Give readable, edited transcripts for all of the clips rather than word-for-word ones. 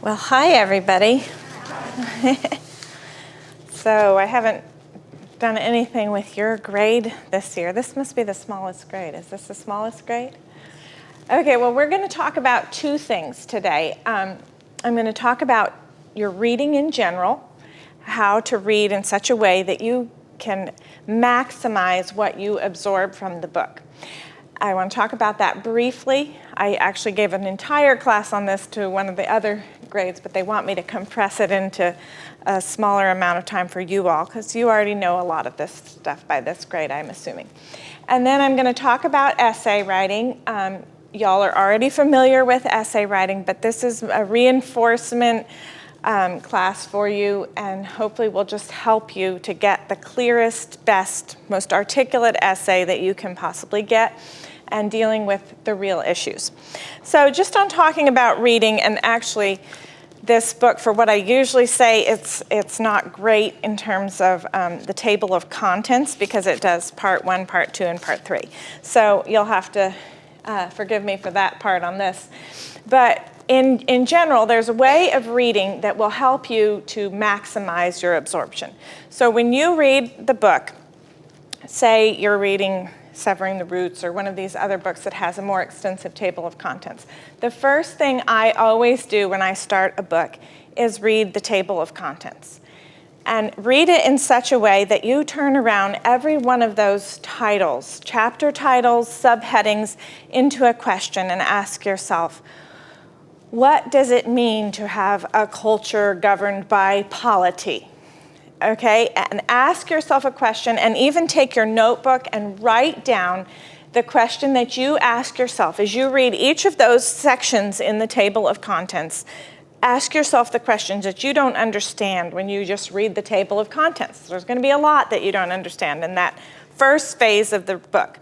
Well, hi, everybody. So I haven't done anything with your grade this year. This must be the smallest grade. Is this the smallest grade? Okay, well, we're going to talk about two things today. I'm going to talk about your reading in general, how to read in such a way that you can maximize what you absorb from the book. I want to talk about that briefly. I actually gave an entire class on this to one of the other grades, but they want me to compress it into a smaller amount of time for you all, because you already know a lot of this stuff by this grade, I'm assuming. And then I'm going to talk about essay writing. Y'all are already familiar with essay writing, but this is a reinforcement class for you, and hopefully will just help you to get the clearest, best, most articulate essay that you can possibly get and dealing with the real issues. So just on talking about reading, and actually this book, for what I usually say, it's not great in terms of the table of contents, because it does part 1, part 2, and part 3. So you'll have to forgive me for that part on this. But in general, there's a way of reading that will help you to maximize your absorption. So when you read the book, say you're reading Severing the Roots or one of these other books that has a more extensive table of contents, the first thing I always do when I start a book is read the table of contents. And read it in such a way that you turn around every one of those titles, chapter titles, subheadings, into a question and ask yourself, what does it mean to have a culture governed by polity? Okay, and ask yourself a question, and even take your notebook and write down the question that you ask yourself as you read each of those sections in the table of contents. Ask yourself the questions that you don't understand when you just read the table of contents. There's going to be a lot that you don't understand in that first phase of the book.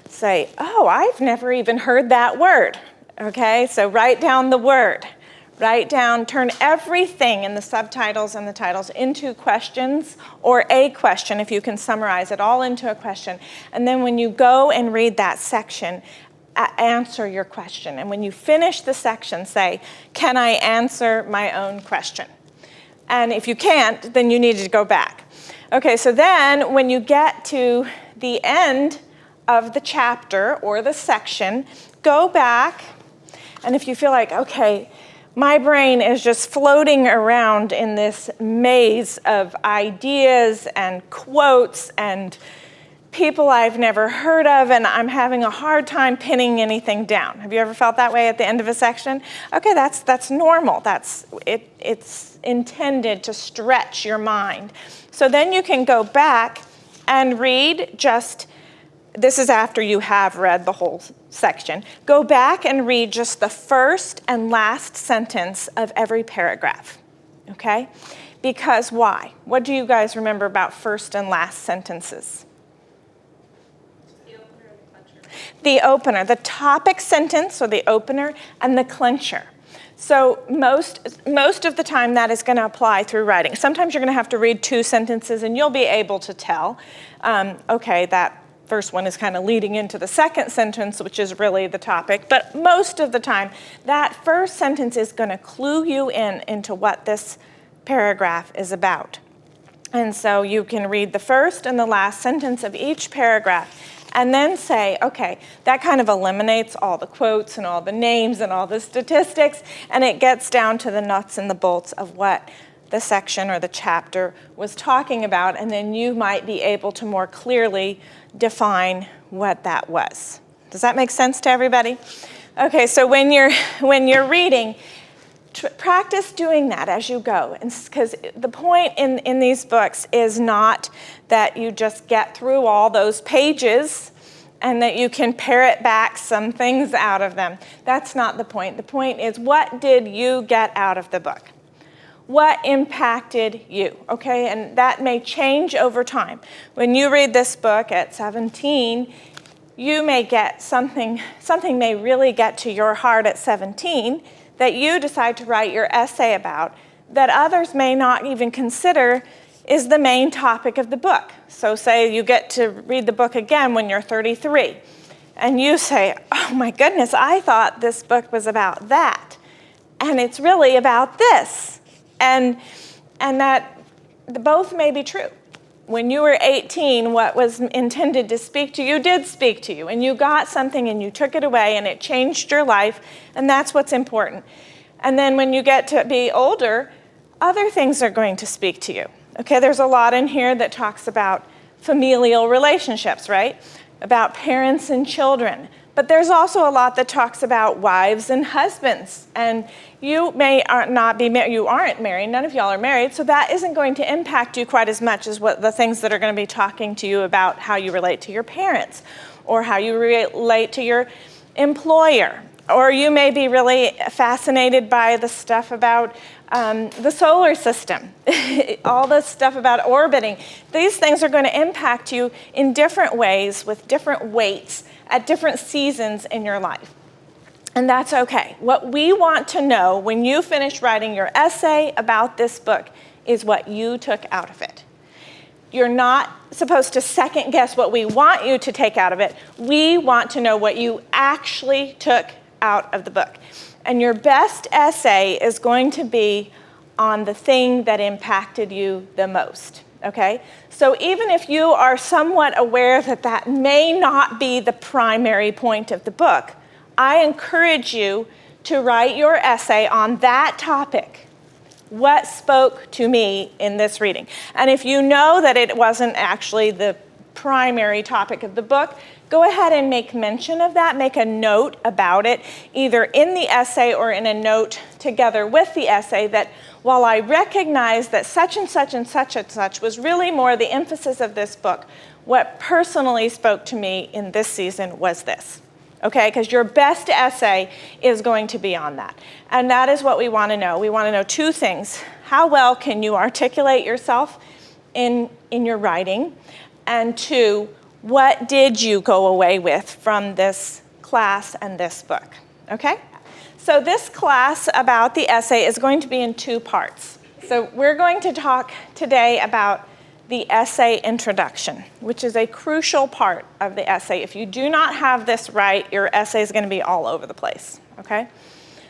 Say, oh, I've never even heard that word. Okay, so write down the word. Write down, turn everything in the subtitles and the titles into questions, or a question, if you can summarize it all into a question. And then when you go and read that section, answer your question. And when you finish the section, say, can I answer my own question? And if you can't, then you need to go back. Okay, so then when you get to the end of the chapter or the section, go back, and if you feel like, okay, my brain is just floating around in this maze of ideas and quotes and people I've never heard of, and I'm having a hard time pinning anything down. Have you ever felt that way at the end of a section? Okay, that's normal. It's intended to stretch your mind. So then you can go back and read just, this is after you have read the whole section. Go back and read just the first and last sentence of every paragraph, okay? Because why? What do you guys remember about first and last sentences? The opener and the clencher. The opener, the topic sentence, or the opener, and the clencher. So most of the time that is going to apply through writing. Sometimes you're going to have to read 2 sentences and you'll be able to tell, okay, that first one is kind of leading into the second sentence, which is really the topic. But most of the time, that first sentence is going to clue you into what this paragraph is about. And so you can read the first and the last sentence of each paragraph and then say, okay, that kind of eliminates all the quotes and all the names and all the statistics, and it gets down to the nuts and the bolts of what the section or the chapter was talking about, and then you might be able to more clearly define what that was. Does that make sense to everybody? Okay, so when you're reading, practice doing that as you go, because the point in these books is not that you just get through all those pages and that you can parrot back some things out of them. That's not the point. The point is, what did you get out of the book? What impacted you, okay? And that may change over time. When you read this book at 17, you may get something may really get to your heart at 17 that you decide to write your essay about that others may not even consider is the main topic of the book. So say you get to read the book again when you're 33, and you say, oh my goodness, I thought this book was about that. and it's really about this. And that both may be true. When you were 18, what was intended to speak to you did speak to you, and you got something and you took it away and it changed your life, and that's what's important. And then when you get to be older, other things are going to speak to you. Okay, there's a lot in here that talks about familial relationships, right? About parents and children. But there's also a lot that talks about wives and husbands. And you may not be married, you aren't married, none of y'all are married, so that isn't going to impact you quite as much as what the things that are going to be talking to you about how you relate to your parents, or how you relate to your employer. Or you may be really fascinated by the stuff about the solar system, all the stuff about orbiting. These things are going to impact you in different ways with different weights at different seasons in your life. And that's okay. What we want to know when you finish writing your essay about this book is what you took out of it. You're not supposed to second guess what we want you to take out of it. We want to know what you actually took out of the book. And your best essay is going to be on the thing that impacted you the most, okay? So even if you are somewhat aware that that may not be the primary point of the book, I encourage you to write your essay on that topic. What spoke to me in this reading? And if you know that it wasn't actually the primary topic of the book, go ahead and make mention of that, make a note about it, either in the essay or in a note together with the essay, that while I recognize that such and such and such and such was really more the emphasis of this book, what personally spoke to me in this season was this. Okay, because your best essay is going to be on that. And that is what we want to know. We want to know two things. How well can you articulate yourself in your writing? And two, what did you go away with from this class and this book? Okay? So this class about the essay is going to be in two parts. So we're going to talk today about the essay introduction, which is a crucial part of the essay. If you do not have this right, your essay is going to be all over the place, okay?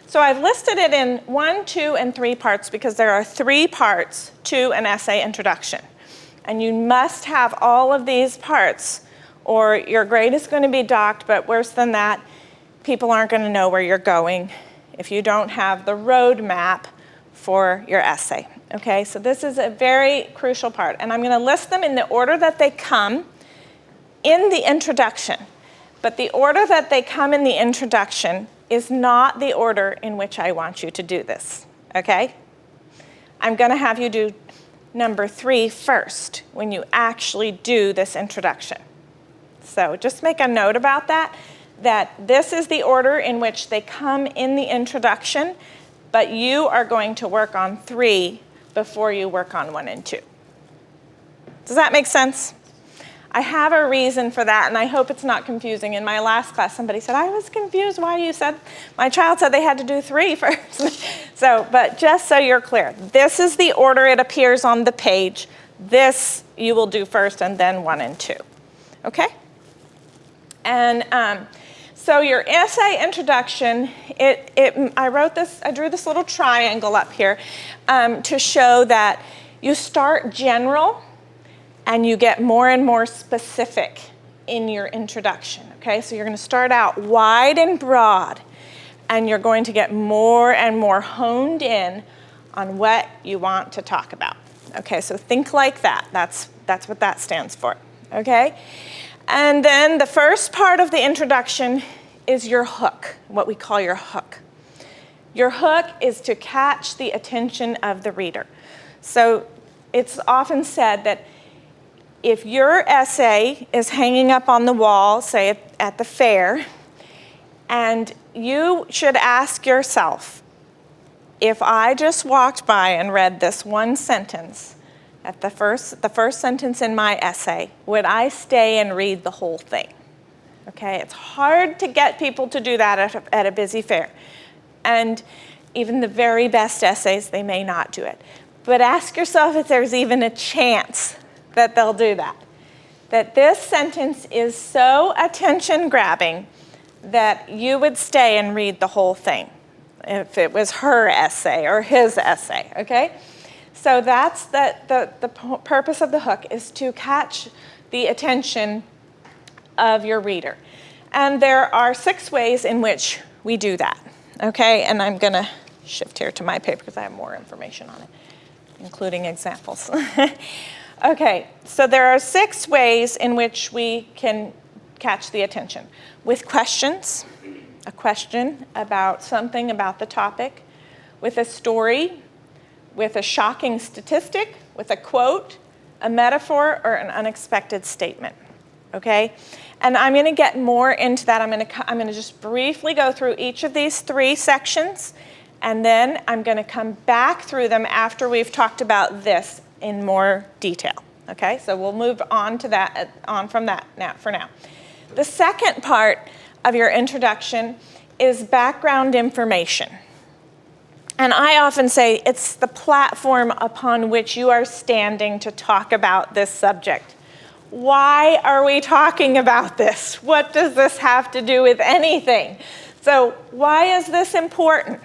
So I've listed it in 1, 2, and 3 parts because there are 3 parts to an essay introduction. And you must have all of these parts or your grade is going to be docked, but worse than that, people aren't going to know where you're going if you don't have the roadmap for your essay. Okay, so this is a very crucial part, and I'm going to list them in the order that they come in the introduction. But the order that they come in the introduction is not the order in which I want you to do this, okay? I'm going to have you do number 3 first when you actually do this introduction. So just make a note about that this is the order in which they come in the introduction, but you are going to work on 3 before you work on 1 and 2. Does that make sense? I have a reason for that, and I hope it's not confusing. In my last class, somebody said, I was confused why you said, my child said they had to do 3 first. But just so you're clear, this is the order it appears on the page. This you will do first, and then 1 and 2. Okay? And so your essay introduction, I drew this little triangle up here to show that you start general and you get more and more specific in your introduction, okay? So you're going to start out wide and broad, and you're going to get more and more honed in on what you want to talk about, okay? So think like that. That's what that stands for, okay? And then the first part of the introduction is your hook, what we call your hook. Your hook is to catch the attention of the reader. So it's often said that if your essay is hanging up on the wall, say at the fair, and you should ask yourself, if I just walked by and read this one sentence, at the first sentence in my essay, would I stay and read the whole thing? Okay, it's hard to get people to do that at a busy fair. And even the very best essays, they may not do it. But ask yourself if there's even a chance that they'll do that. That this sentence is so attention-grabbing that you would stay and read the whole thing. if it was her essay or his essay, okay? So that's the purpose of the hook, is to catch the attention of your reader. And there are 6 ways in which we do that, okay? And I'm going to shift here to my paper because I have more information on it, including examples. Okay, so there are 6 ways in which we can catch the attention. With questions, a question about something about the topic, with a story, with a shocking statistic, with a quote, a metaphor, or an unexpected statement, okay? And I'm going to get more into that. I'm going to just briefly go through each of these 3 sections, and then I'm going to come back through them after we've talked about this in more detail, okay? So we'll move on to that, from that now, for now. The second part of your introduction is background information. And I often say it's the platform upon which you are standing to talk about this subject. Why are we talking about this? What does this have to do with anything? So why is this important?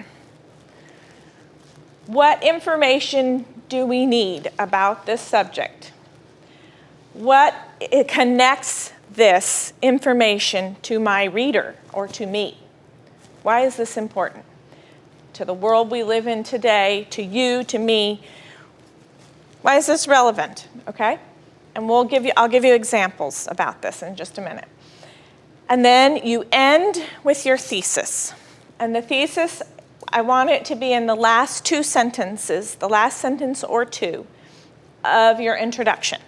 What information do we need about this subject? What connects this information to my reader or to me? Why is this important? To the world we live in today, to you, to me. Why is this relevant? Okay? And I'll give you examples about this in just a minute. And then you end with your thesis. And the thesis, I want it to be in the last 2 sentences, the last sentence or 2 of your introduction.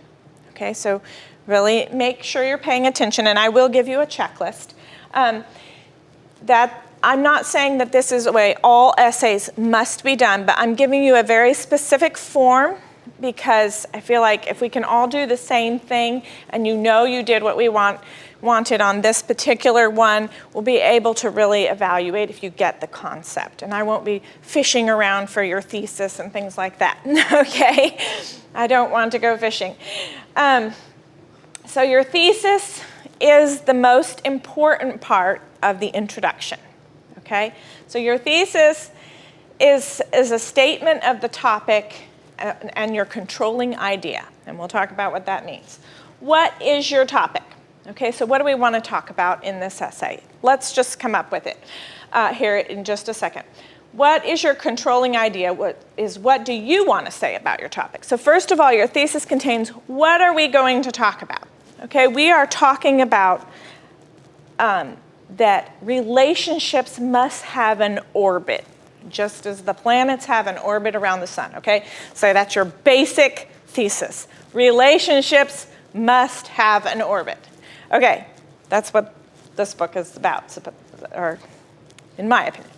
Okay, so really make sure you're paying attention, and I will give you a checklist. That I'm not saying that this is the way all essays must be done, but I'm giving you a very specific form because I feel like if we can all do the same thing and you know you did what we wanted on this particular one, we'll be able to really evaluate if you get the concept. And I won't be fishing around for your thesis and things like that, okay? I don't want to go fishing. So your thesis is the most important part of the introduction. Okay, so your thesis is a statement of the topic and your controlling idea, and we'll talk about what that means. What is your topic? Okay, so what do we want to talk about in this essay? Let's just come up with it here in just a second. What is your controlling idea? What do you want to say about your topic? So first of all, your thesis contains what are we going to talk about? Okay, we are talking about that relationships must have an orbit, just as the planets have an orbit around the sun, okay? So that's your basic thesis. Relationships must have an orbit. Okay, that's what this book is about, or in my opinion.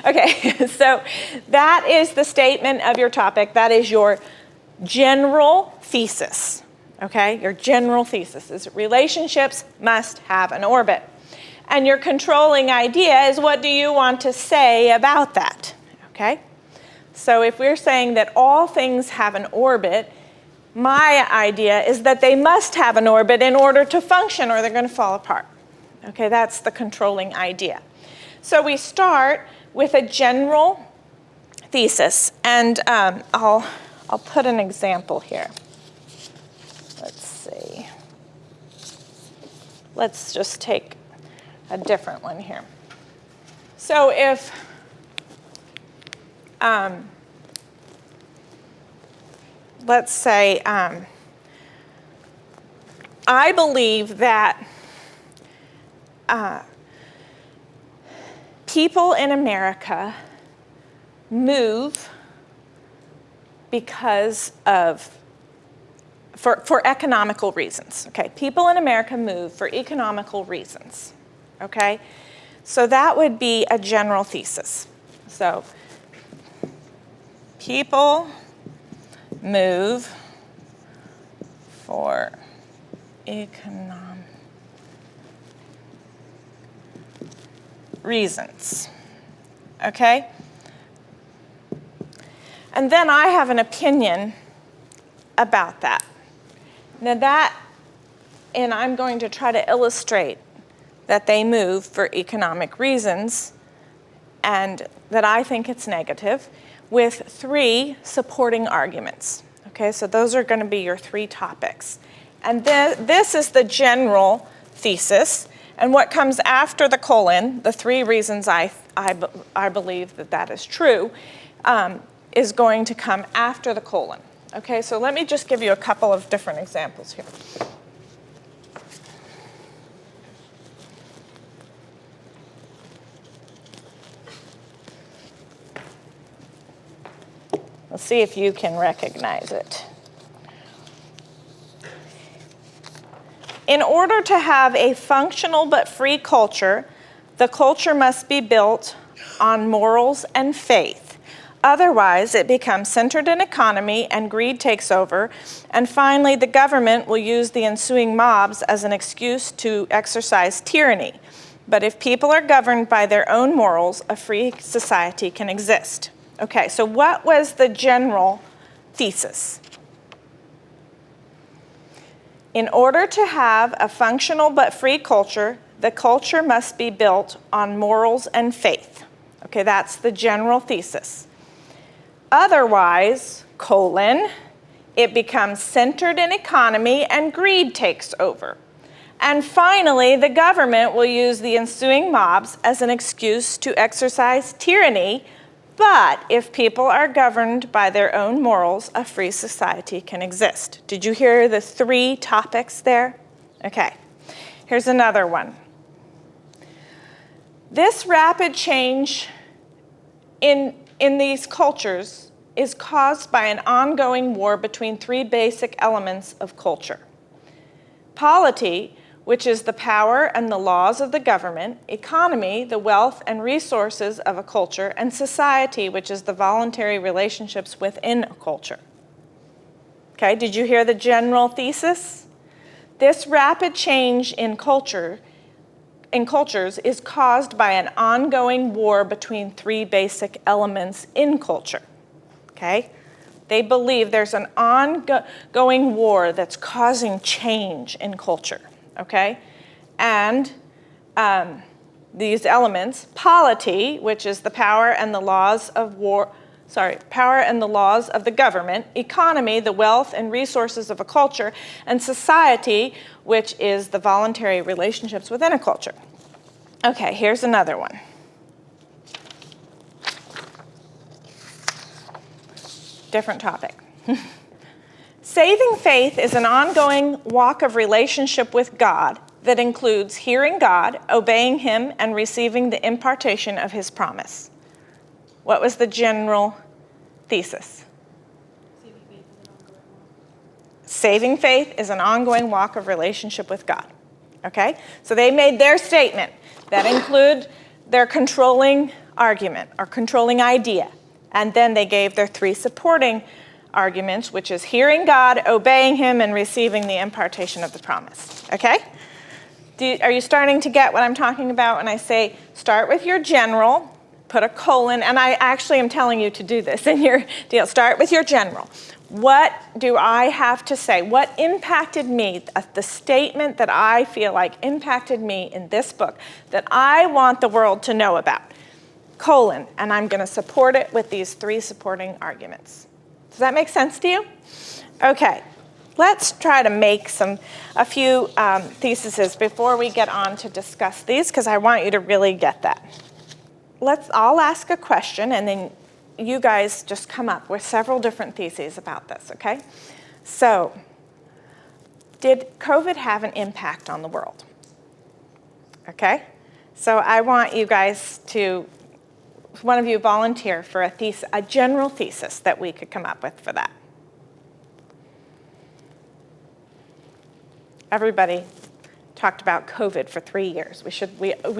Okay, so that is the statement of your topic. That is your general thesis, okay? Your general thesis is relationships must have an orbit. And your controlling idea is what do you want to say about that, okay? So if we're saying that all things have an orbit, my idea is that they must have an orbit in order to function or they're going to fall apart. Okay, that's the controlling idea. So we start with a general thesis, and I'll put an example here. Let's see. Let's just take a different one here. So if let's say I believe that people in America move because of for economical reasons. Okay, people in America move for economical reasons. Okay, so that would be a general thesis. So people move for economic reasons. Okay? And then I have an opinion about that. Now and I'm going to try to illustrate that they move for economic reasons and that I think it's negative, with 3 supporting arguments. Okay, so those are going to be your 3 topics. And this is the general thesis. And what comes after the colon, the 3 reasons I believe that is true, is going to come after the colon. Okay, so let me just give you a couple of different examples here. Let's see if you can recognize it. In order to have a functional but free culture, the culture must be built on morals and faith. Otherwise, it becomes centered in economy and greed takes over. And finally, the government will use the ensuing mobs as an excuse to exercise tyranny. But if people are governed by their own morals, a free society can exist. Okay, so what was the general thesis? In order to have a functional but free culture, the culture must be built on morals and faith. Okay, that's the general thesis. Otherwise, it becomes centered in economy and greed takes over. And finally, the government will use the ensuing mobs as an excuse to exercise tyranny. But if people are governed by their own morals, a free society can exist. Did you hear the 3 topics there? Okay, here's another one. This rapid change in these cultures is caused by an ongoing war between 3 basic elements of culture. Polity, which is the power and the laws of the government, economy, the wealth and resources of a culture, and society, which is the voluntary relationships within a culture. Okay, did you hear the general thesis? This rapid change in cultures is caused by an ongoing war between 3 basic elements in culture. Okay? They believe there's an ongoing war that's causing change in culture. Okay, and these elements: polity, which is the power and the laws of the government; economy, the wealth and resources of a culture; and society, which is the voluntary relationships within a culture. Okay, here's another one. Different topic. Saving faith is an ongoing walk of relationship with God that includes hearing God, obeying Him, and receiving the impartation of His promise. What was the general thesis? Saving faith is an ongoing walk of relationship with God. Okay? So they made their statement that include their controlling argument or controlling idea. And then they gave their 3 supporting arguments, which is hearing God, obeying Him, and receiving the impartation of the promise. Okay? Are you starting to get what I'm talking about when I say start with your general, put a colon, and I actually am telling you to do this in your deal. Start with your general. What do I have to say? What impacted me, the statement that I feel like impacted me in this book that I want the world to know about? Colon, and I'm going to support it with these 3 supporting arguments. Does that make sense to you? Okay, let's try to make a few theses before we get on to discuss these, because I want you to really get that. I'll ask a question, and then you guys just come up with several different theses about this, okay? So, did COVID have an impact on the world? Okay, so I want you guys to, one of you volunteer for a general thesis that we could come up with for that. Everybody talked about COVID for 3 years. We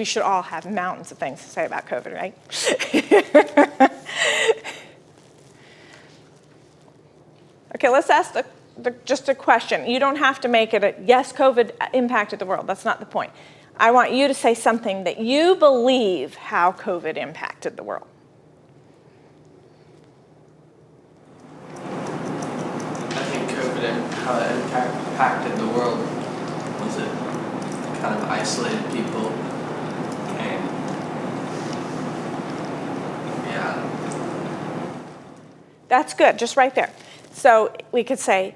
should all have mountains of things to say about COVID, right? Okay, let's ask just a question. You don't have to make it yes, COVID impacted the world. That's not the point. I want you to say something that you believe how COVID impacted the world. I think COVID, how it impacted the world was it kind of isolated people and That's good, just right there. So we could say,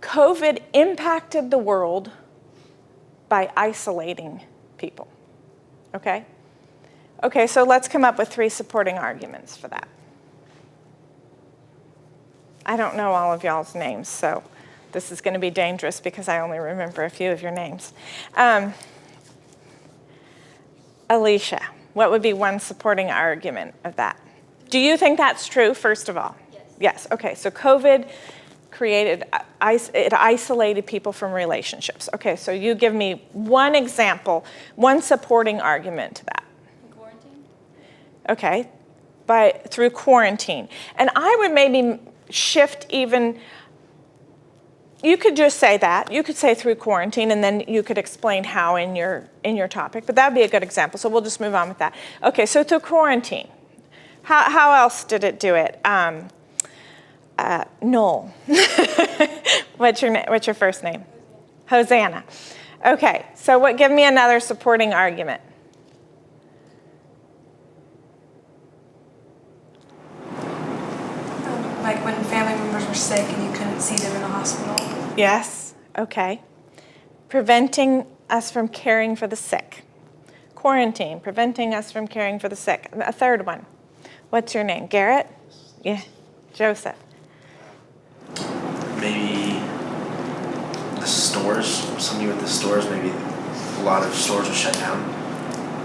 COVID impacted the world by isolating people, okay? Okay, so let's come up with 3 supporting arguments for that. I don't know all of y'all's names, so this is going to be dangerous because I only remember a few of your names. Alicia, what would be one supporting argument of that? Do you think that's true, first of all? Yes. Yes, okay, so COVID it isolated people from relationships. Okay, so you give me one example, one supporting argument to that. Quarantine? Okay, through quarantine. And I would maybe shift even, you could just say that. You could say through quarantine, and then you could explain how in your topic, but that would be a good example, so we'll just move on with that. Okay, so through quarantine, how else did it do it? Noel. What's your first name? Hosanna. Okay, so give me another supporting argument. Like when family members were sick and you couldn't see them in the hospital. Yes, okay. Preventing us from caring for the sick. Quarantine, preventing us from caring for the sick. A third one. What's your name? Garrett? Yeah. Joseph. Maybe the stores, something with the stores, maybe a lot of stores were shut down.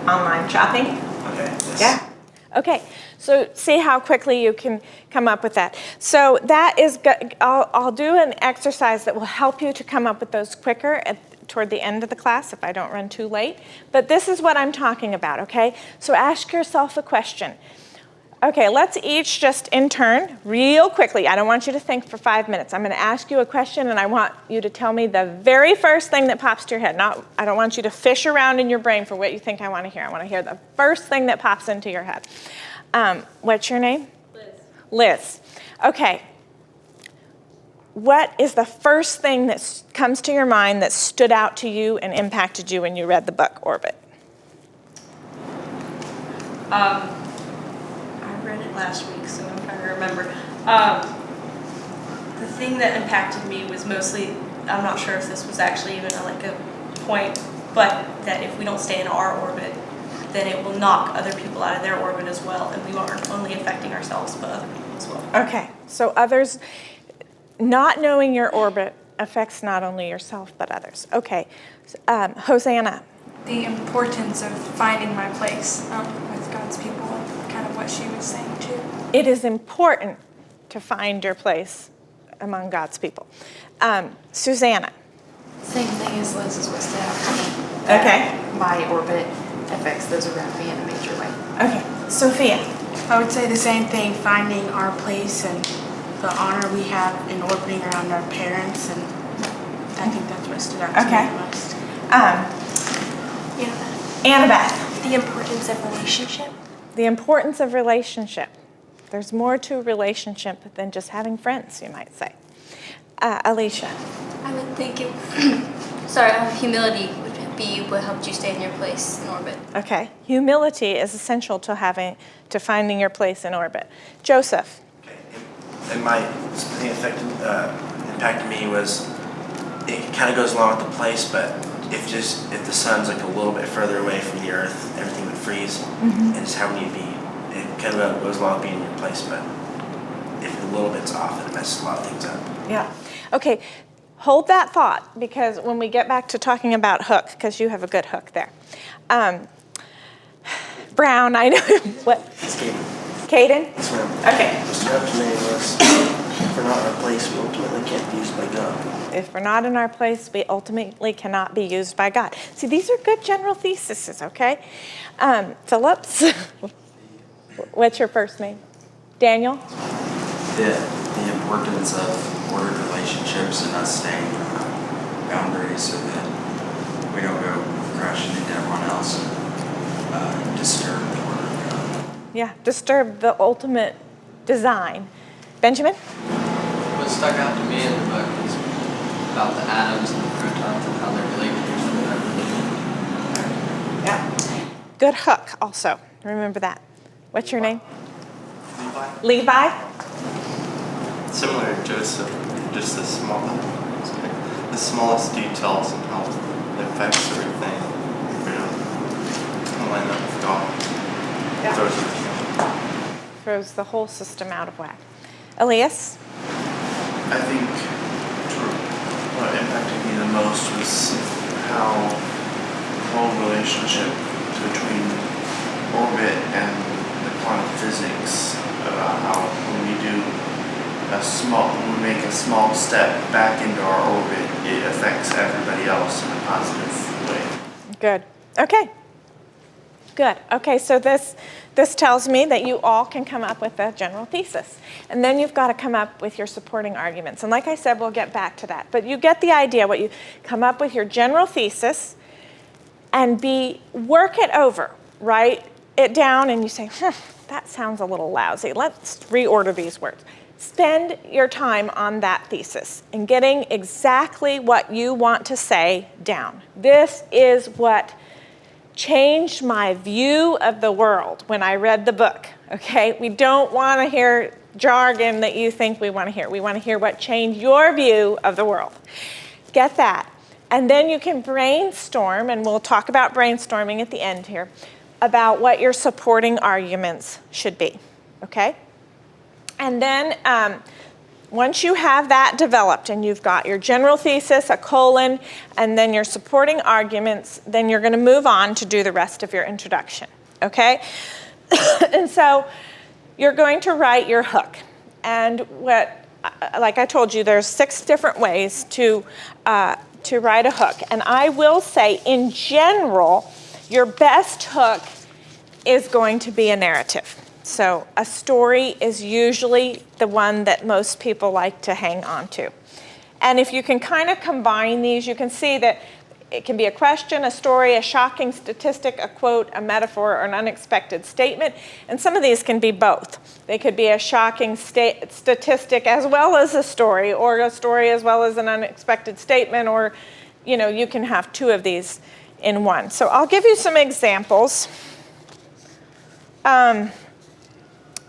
Online shopping? Okay. Yes. Yeah. Okay, so see how quickly you can come up with that. So that is good. I'll do an exercise that will help you to come up with those quicker toward the end of the class if I don't run too late. But this is what I'm talking about, okay? So ask yourself a question. Okay, let's each just in turn, real quickly. I don't want you to think for 5 minutes. I'm going to ask you a question, and I want you to tell me the very first thing that pops to your head. I don't want you to fish around in your brain for what you think I want to hear. I want to hear the first thing that pops into your head. What's your name? Liz. Liz. Okay. What is the first thing that comes to your mind that stood out to you and impacted you when you read the book, Orbit? I read it last week, so I'm trying to remember. The thing that impacted me was mostly, I'm not sure if this was actually even a point, but that if we don't stay in our orbit, then it will knock other people out of their orbit as well, and we aren't only affecting ourselves, but other people as well. Okay, so others, not knowing your orbit affects not only yourself, but others. Okay, Hosanna. The importance of finding my place with God's people, and kind of what she was saying too. It is important to find your place among God's people. Susanna. Same thing as Liz is what stood out to me. Okay. My orbit affects those around me in a major way. Okay, Sophia. I would say the same thing, finding our place and the honor we have in orbiting around our parents, and I think that's what stood out to Okay. me the most. Annabeth. The importance of relationship. The importance of relationship. There's more to relationship than just having friends, you might say. Alicia. I would think humility would be what helped you stay in your place in orbit. Okay. Humility is essential to finding your place in orbit. Joseph. Okay. And my thing impacted me was it kind of goes along with the place, but if the sun's like a little bit further away from the earth, everything would freeze, and just how we need to be. It kind of goes along with being in your place, but if a little bit's off, it messes a lot of things up. Yeah. Okay. Hold that thought, because when we get back to talking about hook, because you have a good hook there. Brown, I know. What? It's Caden. Caden? Yes, ma'am. Okay. What stood out to me was, if we're not in our place, we ultimately can't be used by God. If we're not in our place, we ultimately cannot be used by God. See, these are good general theses, okay? Phillips? What's your first name? Daniel? The importance of ordered relationships and us staying boundaries so that we don't go crashing into everyone else and disturb the order of God. Yeah, disturb the ultimate design. Benjamin? What stuck out to me in the book is about the atoms and the protons and how they're related to each other. Yeah. Good hook also. Remember that. What's your name? Levi? Levi? Similar to Joseph, just the smallest details and how it affects everything. Line up with God. Yeah. Throws it. Throws the whole system out of whack. Elias? I think what impacted me the most was how the whole relationship between orbit and the quantum physics, about how when we make a small step back into our orbit, it affects everybody else in a positive way. Good. Okay. Good. Okay, so this tells me that you all can come up with a general thesis. And then you've got to come up with your supporting arguments. And like I said, we'll get back to that. But you get the idea. What you come up with your general thesis and work it over. Write it down and you say, that sounds a little lousy. Let's reorder these words. Spend your time on that thesis and getting exactly what you want to say down. This is what changed my view of the world when I read the book, okay? We don't want to hear jargon that you think we want to hear. We want to hear what changed your view of the world. Get that. And then you can brainstorm, and we'll talk about brainstorming at the end here, about what your supporting arguments should be, okay? And then once you have that developed and you've got your general thesis, a colon, and then your supporting arguments, then you're going to move on to do the rest of your introduction, okay? And so you're going to write your hook. And like I told you, there's 6 different ways to write a hook. And I will say, in general, your best hook is going to be a narrative. So a story is usually the one that most people like to hang on to. And if you can kind of combine these, you can see that it can be a question, a story, a shocking statistic, a quote, a metaphor, or an unexpected statement. And some of these can be both. They could be a shocking statistic as well as a story, or a story as well as an unexpected statement, or, you can have 2 of these in one. So I'll give you some examples.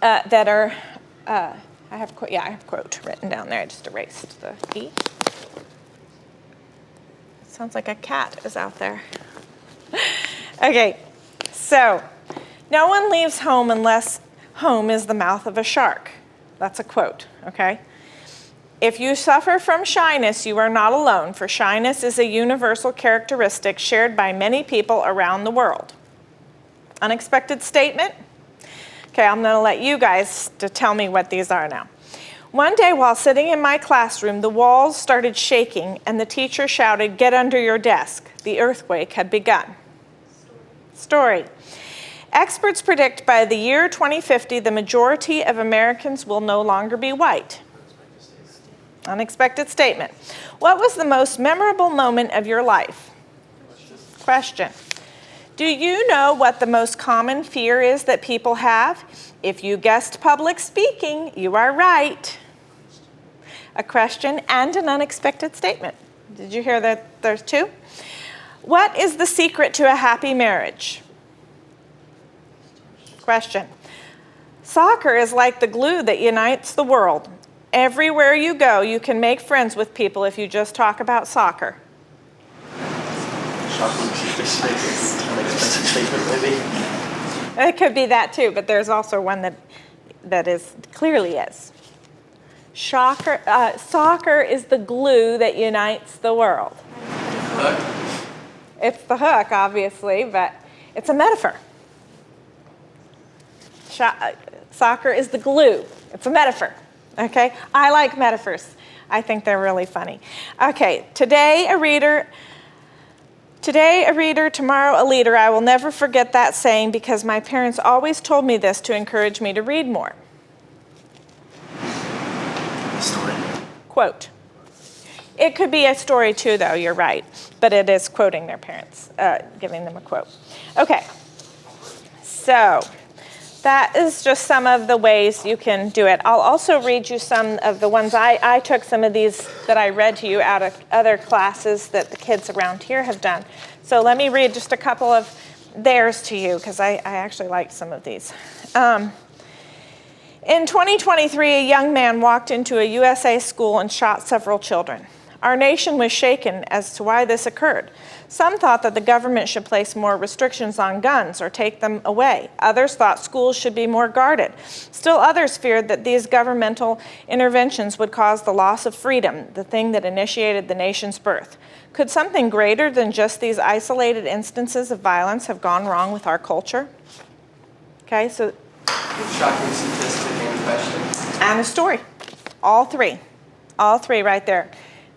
That are, I have quote written down there. I just erased the E. Sounds like a cat is out there. Okay, so no one leaves home unless home is the mouth of a shark. That's a quote, okay? If you suffer from shyness, you are not alone, for shyness is a universal characteristic shared by many people around the world. Unexpected statement? Okay, I'm going to let you guys to tell me what these are now. One day while sitting in my classroom, the walls started shaking and the teacher shouted, "Get under your desk." The earthquake had begun. Story. Experts predict by the year 2050, the majority of Americans will no longer be white. Unexpected statement. What was the most memorable moment of your life? Question. Do you know what the most common fear is that people have? If you guessed public speaking, you are right. A question and an unexpected statement. Did you hear that there's 2? What is the secret to a happy marriage? Question. Soccer is like the glue that unites the world. Everywhere you go, you can make friends with people if you just talk about soccer. Shocking statement, unexpected statement, maybe. It could be that too, but there's also one that clearly is. Soccer is the glue that unites the world. Hook? It's the hook, obviously, but it's a metaphor. Soccer is the glue. It's a metaphor, okay? I like metaphors. I think they're really funny. Okay, today a reader, tomorrow a leader. I will never forget that saying because my parents always told me this to encourage me to read more. Story. Quote. It could be a story too, though, you're right. But it is quoting their parents, giving them a quote. Okay, so that is just some of the ways you can do it. I'll also read you some of the ones I took some of these that I read to you out of other classes that the kids around here have done. So let me read just a couple of theirs to you because I actually like some of these. In 2023, a young man walked into a USA school and shot several children. Our nation was shaken as to why this occurred. Some thought that the government should place more restrictions on guns or take them away. Others thought schools should be more guarded. Still others feared that these governmental interventions would cause the loss of freedom, the thing that initiated the nation's birth. Could something greater than just these isolated instances of violence have gone wrong with our culture? Okay, so. Shocking statistic and question. And a story. All three right there.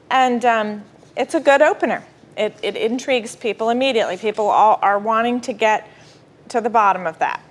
And it's a good opener. It intrigues people immediately. People all are wanting to get to the bottom of that.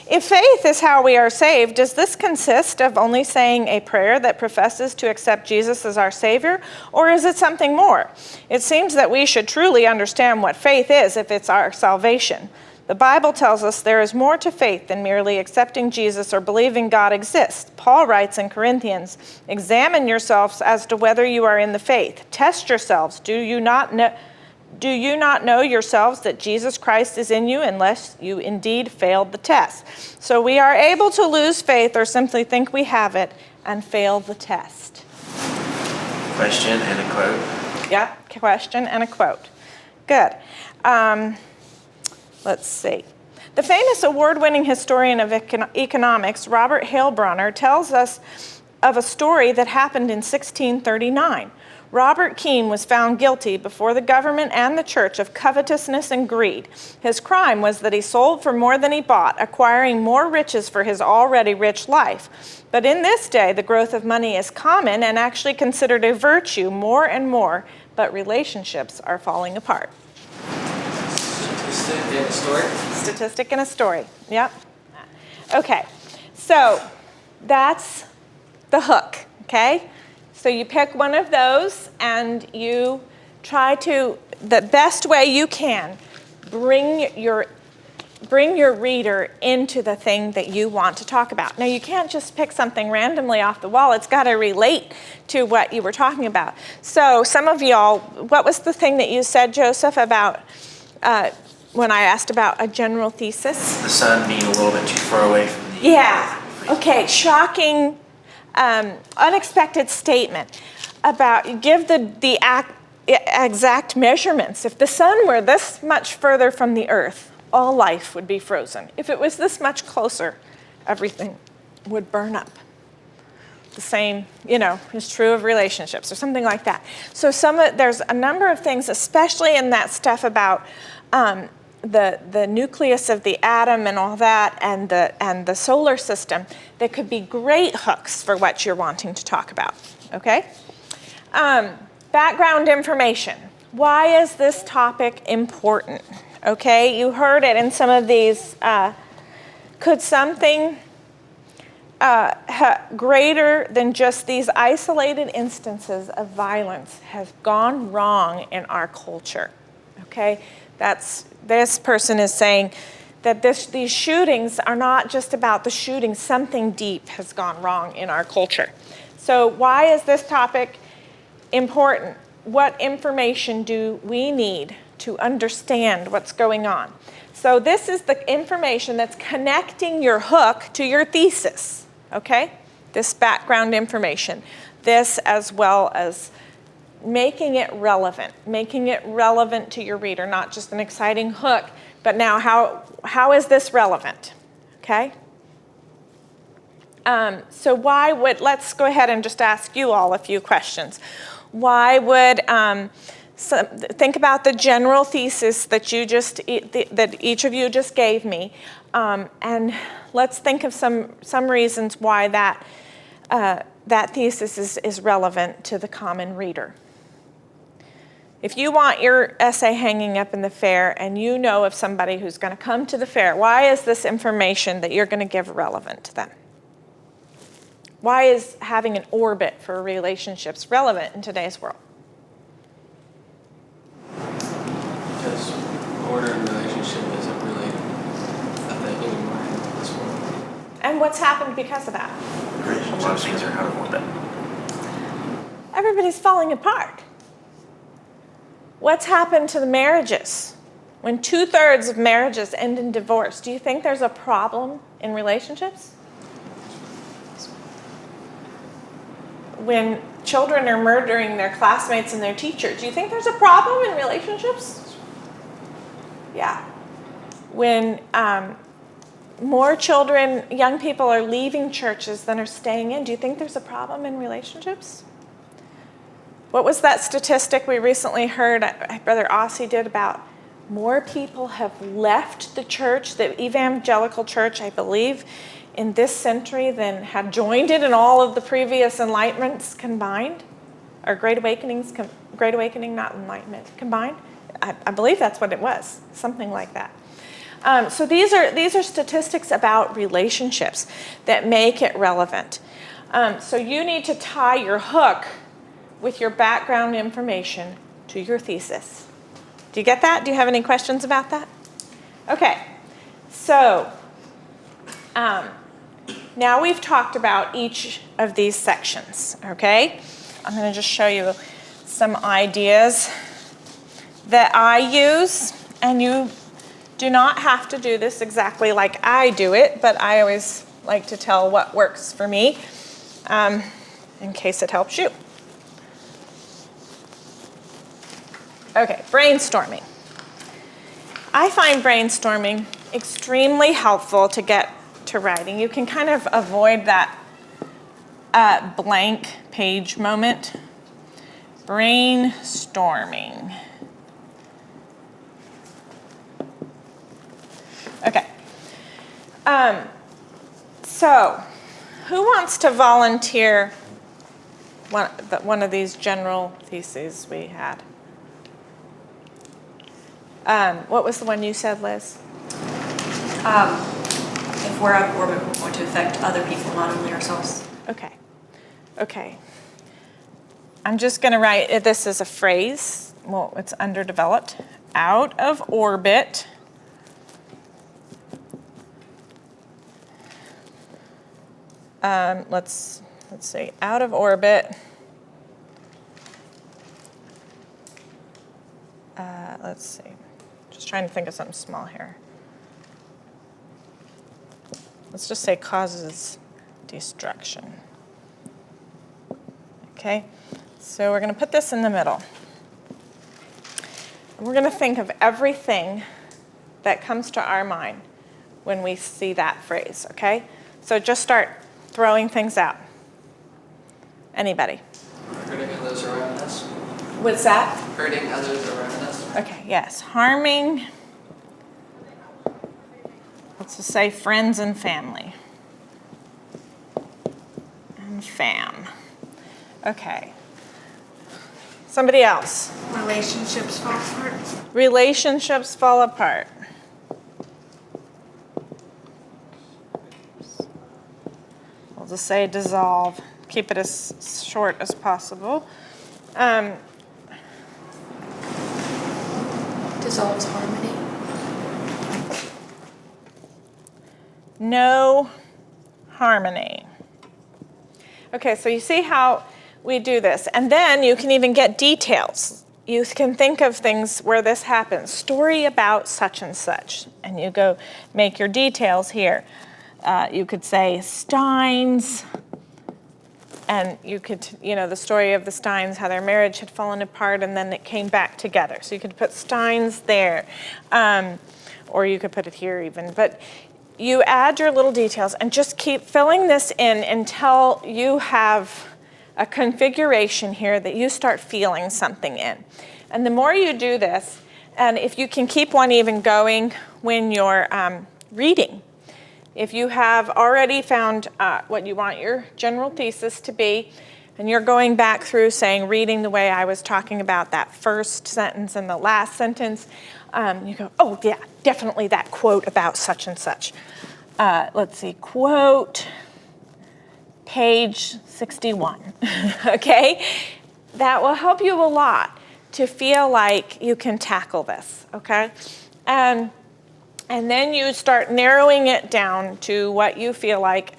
If faith is how we are saved, does this consist of only saying a prayer that professes to accept Jesus as our Savior, or is it something more? It seems that we should truly understand what faith is if it's our salvation. The Bible tells us there is more to faith than merely accepting Jesus or believing God exists. Paul writes in Corinthians, "Examine yourselves as to whether you are in the faith. Test yourselves. Do you not know yourselves that Jesus Christ is in you unless you indeed failed the test?" So we are able to lose faith or simply think we have it and fail the test. Question and a quote. Yep, question and a quote. Good. Let's see. The famous award-winning historian of economics, Robert Heilbronner, tells us of a story that happened in 1639. Robert Keene was found guilty before the government and the church of covetousness and greed. His crime was that he sold for more than he bought, acquiring more riches for his already rich life. But in this day, the growth of money is common and actually considered a virtue more and more, but relationships are falling apart. Statistic and a story. Statistic and a story. Yep. Okay. So that's the hook. Okay. So you pick one of those and you try to, the best way you can, bring your reader into the thing that you want to talk about. Now you can't just pick something randomly off the wall. It's got to relate to what you were talking about. So some of y'all, what was the thing that you said, Joseph, about when I asked about a general thesis? The sun being a little bit too far away from the... Yeah. Okay, shocking, unexpected statement about, give the exact measurements. If the sun were this much further from the earth, all life would be frozen. If it was this much closer, everything would burn up. The same, is true of relationships or something like that. So there's a number of things, especially in that stuff about the nucleus of the atom and all that, and the solar system, that could be great hooks for what you're wanting to talk about. Okay? Background information. Why is this topic important? Okay, you heard it in some of these. Could something greater than just these isolated instances of violence have gone wrong in our culture? Okay, this person is saying that these shootings are not just about the shooting. Something deep has gone wrong in our culture. So why is this topic important? What information do we need to understand what's going on? So this is the information that's connecting your hook to your thesis, okay? This background information. This, as well as making it relevant to your reader, not just an exciting hook, but now how is this relevant, okay? So let's go ahead and just ask you all a few questions. Why would, think about the general thesis that that each of you just gave me, and let's think of some reasons why that thesis is relevant to the common reader. If you want your essay hanging up in the fair and you know of somebody who's going to come to the fair, why is this information that you're going to give relevant to them? Why is having an orbit for relationships relevant in today's world? Because order and relationship isn't really a thing anymore in this world. And what's happened because of that? A lot of things are out of orbit. Everybody's falling apart. What's happened to the marriages? When 2/3 of marriages end in divorce, do you think there's a problem in relationships? When children are murdering their classmates and their teachers, do you think there's a problem in relationships? Yeah. When more children, young people are leaving churches than are staying in, do you think there's a problem in relationships? What was that statistic we recently heard, Brother Ossie did, about more people have left the church, the evangelical church, I believe, in this century than had joined it in all of the previous enlightenments combined? Or Great Awakenings, Great Awakening, not Enlightenment, combined? I believe that's what it was, something like that. So these are statistics about relationships that make it relevant. So you need to tie your hook with your background information to your thesis. Do you get that? Do you have any questions about that? Okay, so now we've talked about each of these sections, okay? I'm going to just show you some ideas that I use, and you do not have to do this exactly like I do it, but I always like to tell what works for me in case it helps you. Okay, brainstorming. I find brainstorming extremely helpful to get to writing. You can kind of avoid that blank page moment. Brainstorming. Okay. So, who wants to volunteer one of these general theses we had? What was the one you said, Liz? If we're out of orbit, we're going to affect other people, not only ourselves. Okay. I'm just going to write this as a phrase. Well, it's underdeveloped. Out of orbit. Let's see. Out of orbit. Let's see. Just trying to think of something small here. Let's just say causes destruction. Okay, so we're going to put this in the middle. And we're going to think of everything that comes to our mind when we see that phrase, okay? So just start throwing things out. Anybody? Hurting others around us. What's that? Hurting others around us. Okay, yes. Harming, let's just say friends and family. And fam. Okay. Somebody else. Relationships fall apart. Relationships fall apart. We'll just say dissolve. Keep it as short as possible. Dissolves harmony. No harmony. Okay, so you see how we do this. And then you can even get details. You can think of things where this happens. Story about such and such. And you go make your details here. You could say Steins. And you could, the story of the Steins, how their marriage had fallen apart and then it came back together. So you could put Steins there. Or you could put it here even. But you add your little details and just keep filling this in until you have a configuration here that you start feeling something in. And the more you do this, and if you can keep one even going when you're reading, if you have already found what you want your general thesis to be, and you're going back through saying, reading the way I was talking about that first sentence and the last sentence, you go, oh yeah, definitely that quote about such and such. Let's see, quote, page 61, okay? That will help you a lot to feel like you can tackle this, okay? And then you start narrowing it down to what you feel like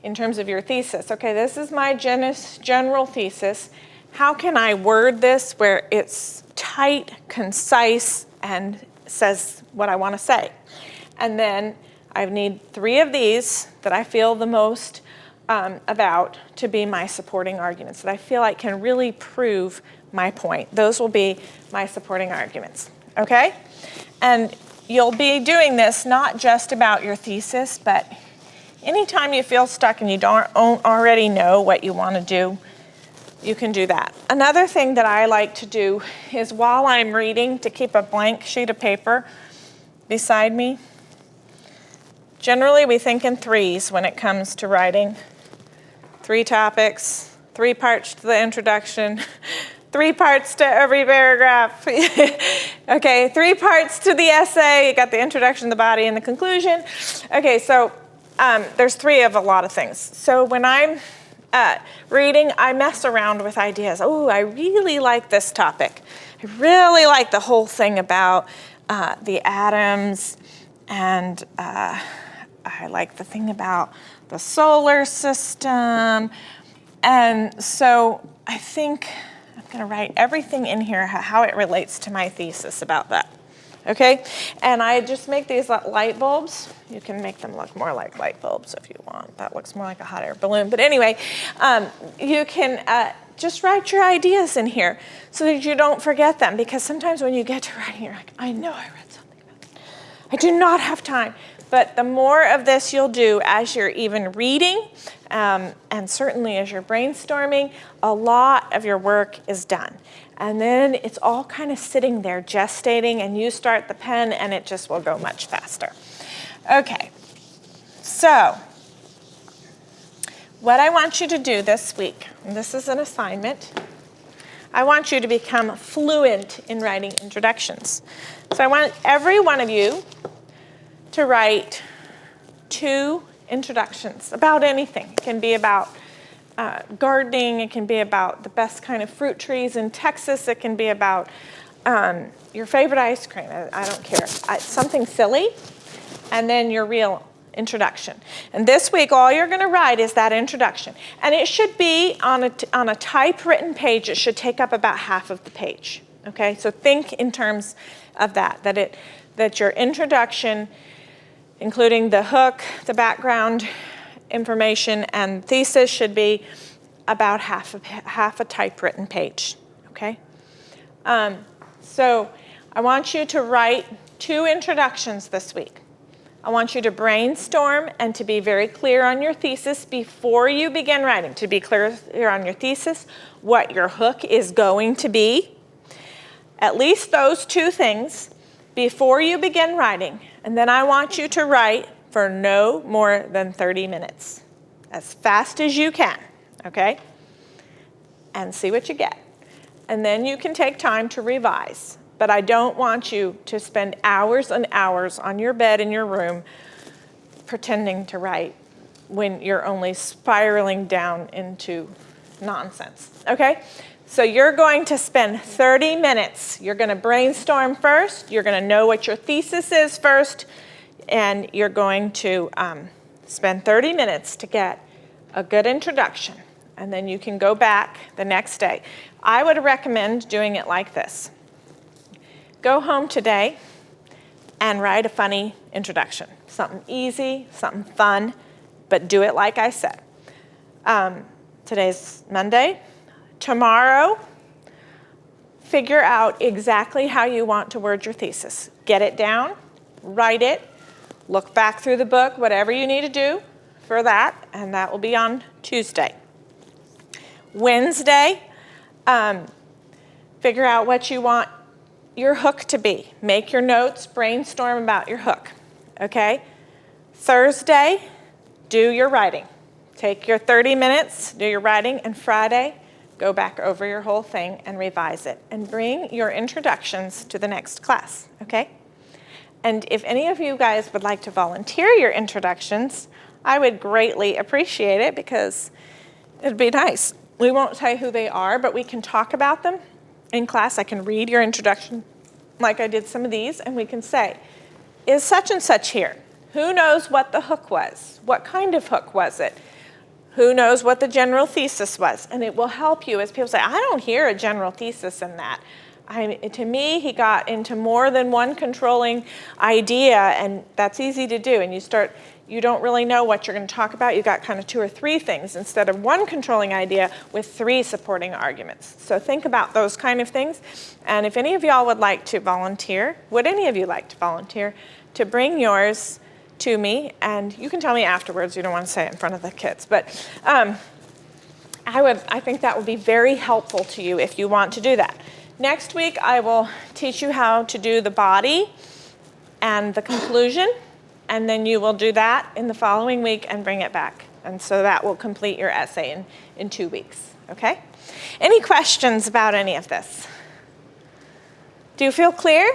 in terms of your thesis. Okay, this is my general thesis. How can I word this where it's tight, concise, and says what I want to say. And then I need 3 of these that I feel the most about to be my supporting arguments, that I feel like can really prove my point. Those will be my supporting arguments, okay? And you'll be doing this not just about your thesis, but anytime you feel stuck and you don't already know what you want to do, you can do that. Another thing that I like to do is while I'm reading, to keep a blank sheet of paper beside me. Generally, we think in 3s when it comes to writing. 3 topics, 3 parts to the introduction, 3 parts to every paragraph. Okay, 3 parts to the essay. You got the introduction, the body, and the conclusion. Okay, so there's 3 of a lot of things. So when I'm reading, I mess around with ideas. Oh, I really like this topic. I really like the whole thing about the atoms, and I like the thing about the solar system. And so I think I'm going to write everything in here, how it relates to my thesis about that. Okay? And I just make these light bulbs. You can make them look more like light bulbs if you want. That looks more like a hot air balloon. But anyway, you can just write your ideas in here so that you don't forget them. Because sometimes when you get to writing, you're like, I know I read something about that. I do not have time. But the more of this you'll do as you're even reading, and certainly as you're brainstorming, a lot of your work is done. And then it's all kind of sitting there gestating, and you start the pen, and it just will go much faster. Okay, so what I want you to do this week, and this is an assignment, I want you to become fluent in writing introductions. So I want every one of you to write 2 introductions about anything. It can be about gardening. It can be about the best kind of fruit trees in Texas. It can be about your favorite ice cream. I don't care. Something silly, and then your real introduction. And this week, all you're going to write is that introduction. And it should be on a typewritten page. It should take up about half of the page. Okay? So think in terms of that your introduction, including the hook, the background information, and thesis, should be about half a typewritten page, okay? So I want you to write 2 introductions this week. I want you to brainstorm and to be very clear on your thesis before you begin writing, to be clear on your thesis, what your hook is going to be, at least those 2 things before you begin writing. And then I want you to write for no more than 30 minutes, as fast as you can, okay? And see what you get. And then you can take time to revise. But I don't want you to spend hours and hours on your bed in your room pretending to write when you're only spiraling down into nonsense, okay? So you're going to spend 30 minutes. You're going to brainstorm first. You're going to know what your thesis is first. And you're going to spend 30 minutes to get a good introduction. And then you can go back the next day. I would recommend doing it like this. Go home today and write a funny introduction. Something easy, something fun, but do it like I said. Today's Monday. Tomorrow, figure out exactly how you want to word your thesis. Get it down, write it, look back through the book, whatever you need to do for that, and that will be on Tuesday. Wednesday, figure out what you want your hook to be. Make your notes, brainstorm about your hook, okay? Thursday, do your writing. Take your 30 minutes, do your writing, and Friday, go back over your whole thing and revise it. And bring your introductions to the next class, okay? And if any of you guys would like to volunteer your introductions, I would greatly appreciate it because it'd be nice. We won't tell you who they are, but we can talk about them in class. I can read your introduction like I did some of these, and we can say, is such and such here? Who knows what the hook was? What kind of hook was it? Who knows what the general thesis was? And it will help you as people say, I don't hear a general thesis in that. To me, he got into more than one controlling idea, and that's easy to do. And you don't really know what you're going to talk about. You got kind of 2 or 3 things instead of one controlling idea with 3 supporting arguments. So think about those kind of things. And if any of y'all would like to volunteer, would any of you like to volunteer to bring yours to me? And you can tell me afterwards. You don't want to say it in front of the kids, but I think that would be very helpful to you if you want to do that. Next week, I will teach you how to do the body and the conclusion, and then you will do that in the following week and bring it back. And so that will complete your essay in 2 weeks, okay? Any questions about any of this? Do you feel clear?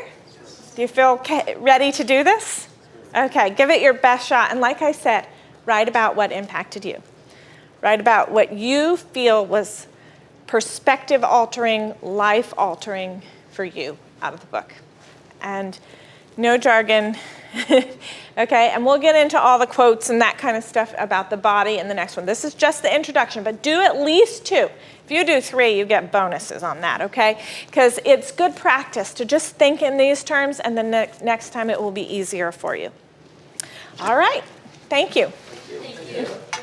Do you feel ready to do this? Okay, give it your best shot. And like I said, write about what impacted you. Write about what you feel was perspective altering, life altering for you out of the book. And no jargon, okay? And we'll get into all the quotes and that kind of stuff about the body in the next one. This is just the introduction, but do at least 2. If you do 3, you get bonuses on that, okay? Because it's good practice to just think in these terms, and then next time it will be easier for you. All right, thank you. Thank you.